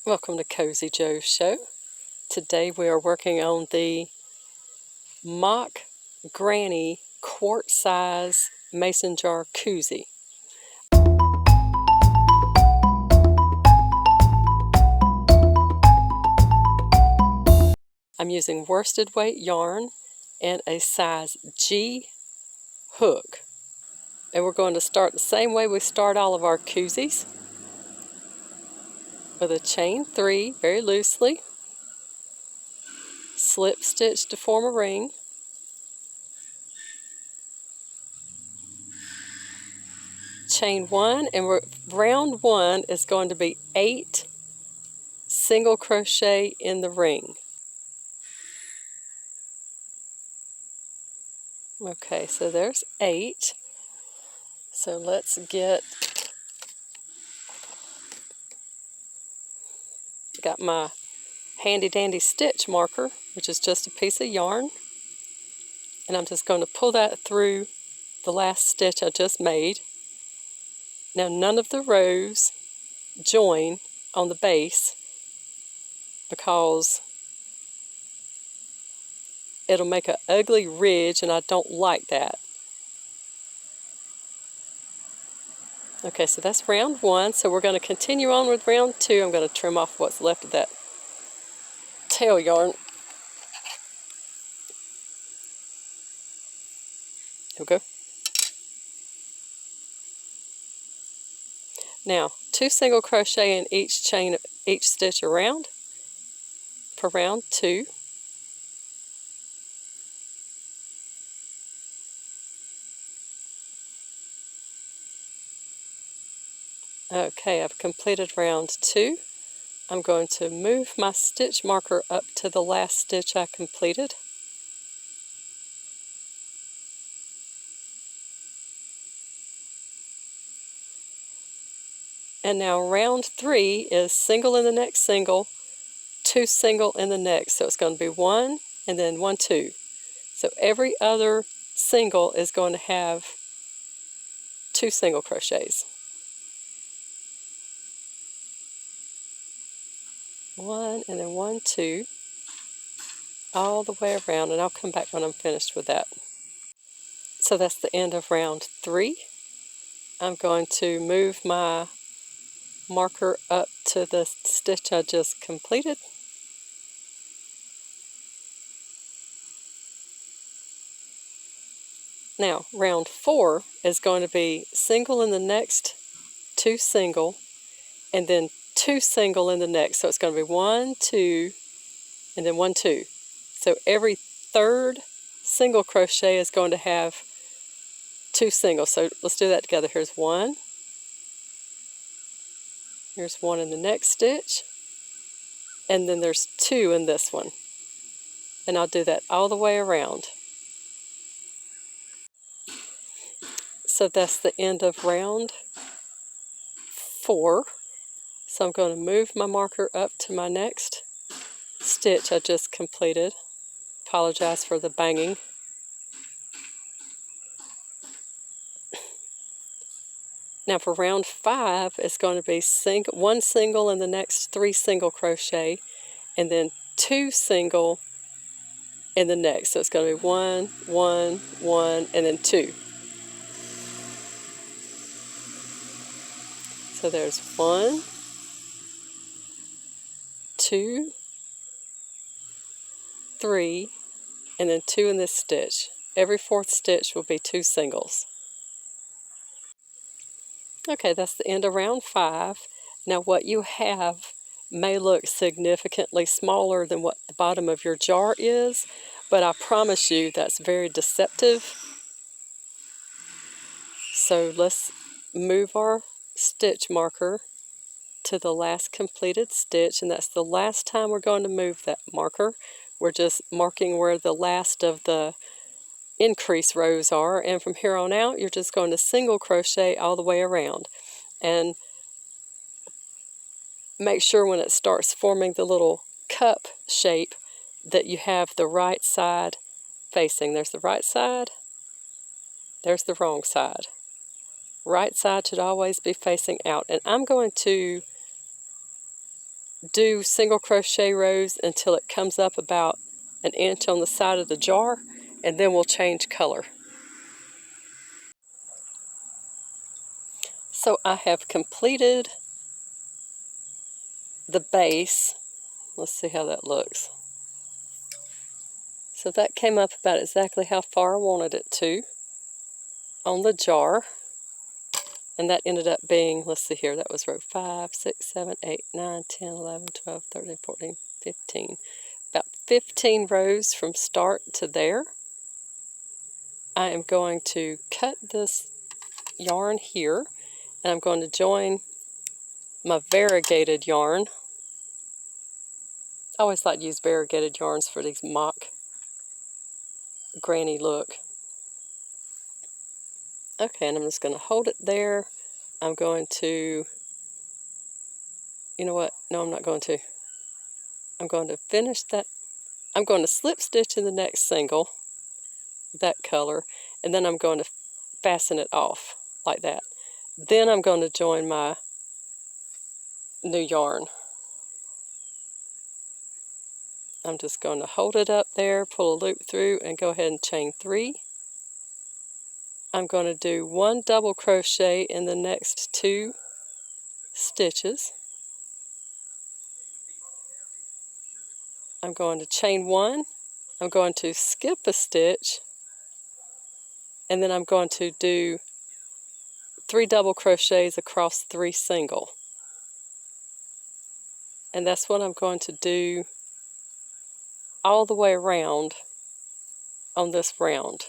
Welcome to Cozy Joe's Show. Today we are working on the mock granny quart size mason jar cozie. I'm using worsted weight yarn and a size G hook. And we're going to start the same way we start all of our cozies, with a chain 3 very loosely, slip stitch to form a ring, chain 1, and round 1 is going to be 8 single crochet in the ring. Okay, so there's 8. So let's got my handy dandy stitch marker, which is just a piece of yarn, and I'm just going to pull that through the last stitch I just made. Now none of the rows join on the base because it'll make an ugly ridge and I don't like that. Okay, so that's round 1, so we're going to continue on with round 2. I'm going to trim off what's left of that tail yarn. Here we go. Now, 2 single crochet in each stitch around for round 2. Okay, I've completed round 2. I'm going to move my stitch marker up to the last stitch I completed. And now round 3 is single in the next single, 2 single in the next. So it's going to be 1 and then 1, 2. So every other single is going to have 2 single crochets. 1 and then 1, 2, all the way around, and I'll come back when I'm finished with that. So that's the end of round 3. I'm going to move my marker up to the stitch I just completed. Now, round 4 is going to be single in the next 2 single, and then 2 single in the next. So it's going to be 1, 2, and then 1, 2. So every third single crochet is going to have 2 singles. So let's do that together. Here's 1. Here's 1 in the next stitch. And then there's 2 in this one. And I'll do that all the way around. So that's the end of round 4. So I'm going to move my marker up to my next stitch I just completed. Apologize for the banging. Now for round 5, it's going to be 1 single in the next 3 single crochet, and then 2 single in the next. So it's going to be 1, 1, 1, and then 2. So there's 1, 2, 3, and then 2 in this stitch. Every 4th stitch will be 2 singles. Okay, that's the end of round 5. Now what you have may look significantly smaller than what the bottom of your jar is, but I promise you that's very deceptive. So let's move our stitch marker to the last completed stitch, and that's the last time we're going to move that marker. We're just marking where the last of the increase rows are, and from here on out you're just going to single crochet all the way around. And make sure when it starts forming the little cup shape that you have the right side facing. There's the right side, there's the wrong side. Right side should always be facing out. And I'm going to do single crochet rows until it comes up about an inch on the side of the jar, and then we'll change color. So I have completed the base. Let's see how that looks. So that came up about exactly how far I wanted it to on the jar. And that ended up being, let's see here, that was row 5, 6, 7, 8, 9, 10, 11, 12, 13, 14, 15. About 15 rows from start to there. I am going to cut this yarn here, and I'm going to join my variegated yarn. I always like to use variegated yarns for these mock granny look. Okay, and I'm just going to hold it there. I'm going to, you know what? No, I'm not going to. I'm going to finish that. I'm going to slip stitch in the next single, that color, and then I'm going to fasten it off like that. Then I'm going to join my new yarn. I'm just going to hold it up there, pull a loop through, and go ahead and chain 3. I'm going to do 1 double crochet in the next 2 stitches. I'm going to chain 1. I'm going to skip a stitch, and then I'm going to do 3 double crochets across 3 single. And that's what I'm going to do all the way around on this round.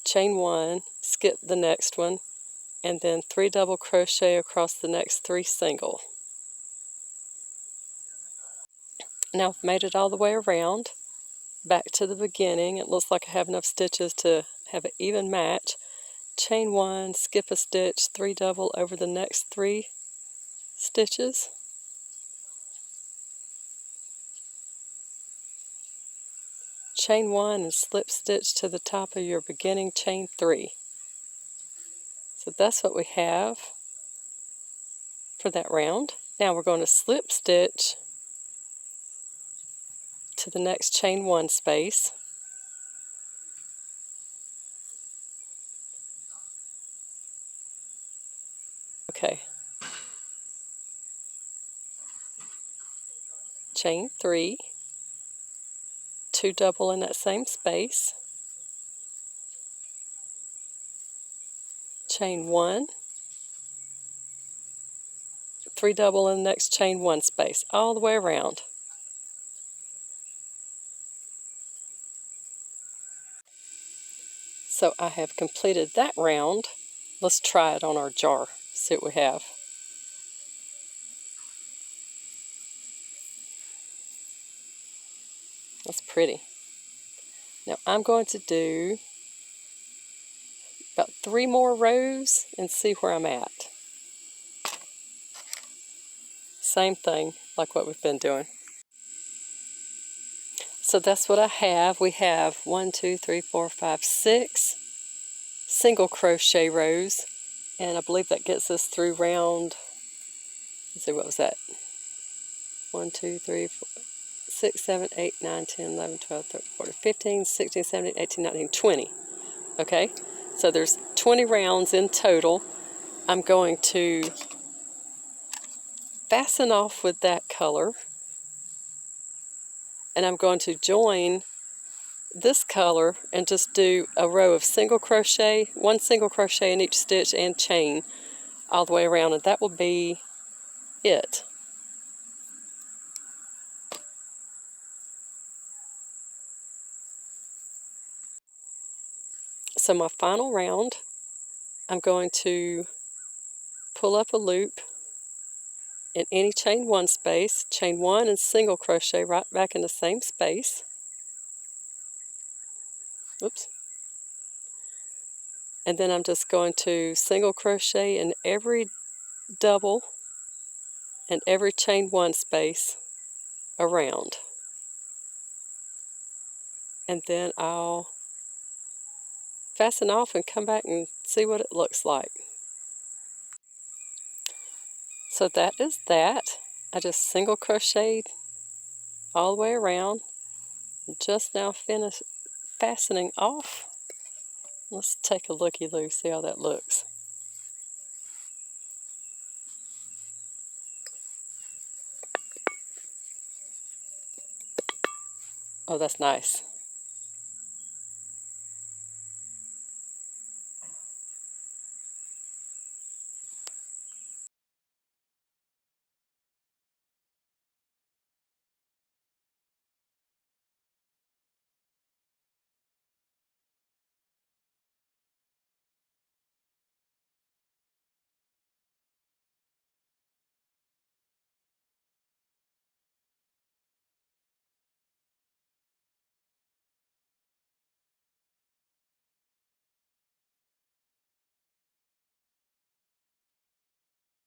Chain 1, skip the next one, and then 3 double crochet across the next 3 single. Now I've made it all the way around, back to the beginning. It looks like I have enough stitches to have an even match. Chain 1, skip a stitch, 3 double over the next 3 stitches. Chain 1 and slip stitch to the top of your beginning chain 3. So that's what we have for that round. Now we're going to slip stitch to the next chain 1 space. Okay. Chain 3, 2 double in that same space. Chain 1, 3 double in the next chain 1 space, all the way around. So I have completed that round. Let's try it on our jar, see what we have. That's pretty. Now I'm going to do about 3 more rows and see where I'm at. Same thing like what we've been doing. So that's what I have. We have 1, 2, 3, 4, 5, 6 single crochet rows, and I believe that gets us through round, let's see, what was that? 1, 2, 3, 4, 6, 7, 8, 9, 10, 11, 12, 13, 14, 15, 16, 17, 18, 19, 20. Okay, so there's 20 rounds in total. I'm going to fasten off with that color, and I'm going to join this color and just do a row of single crochet, 1 single crochet in each stitch, and chain all the way around, and that will be it. So my final round, I'm going to pull up a loop in any chain 1 space, chain 1 and single crochet right back in the same space. Oops. And then I'm just going to single crochet in every double and every chain 1 space around. And then I'll fasten off and come back and see what it looks like. So that is that. I just single crocheted all the way around. Just now finished fastening off. Let's take a looky-loo, see how that looks. Oh, that's nice.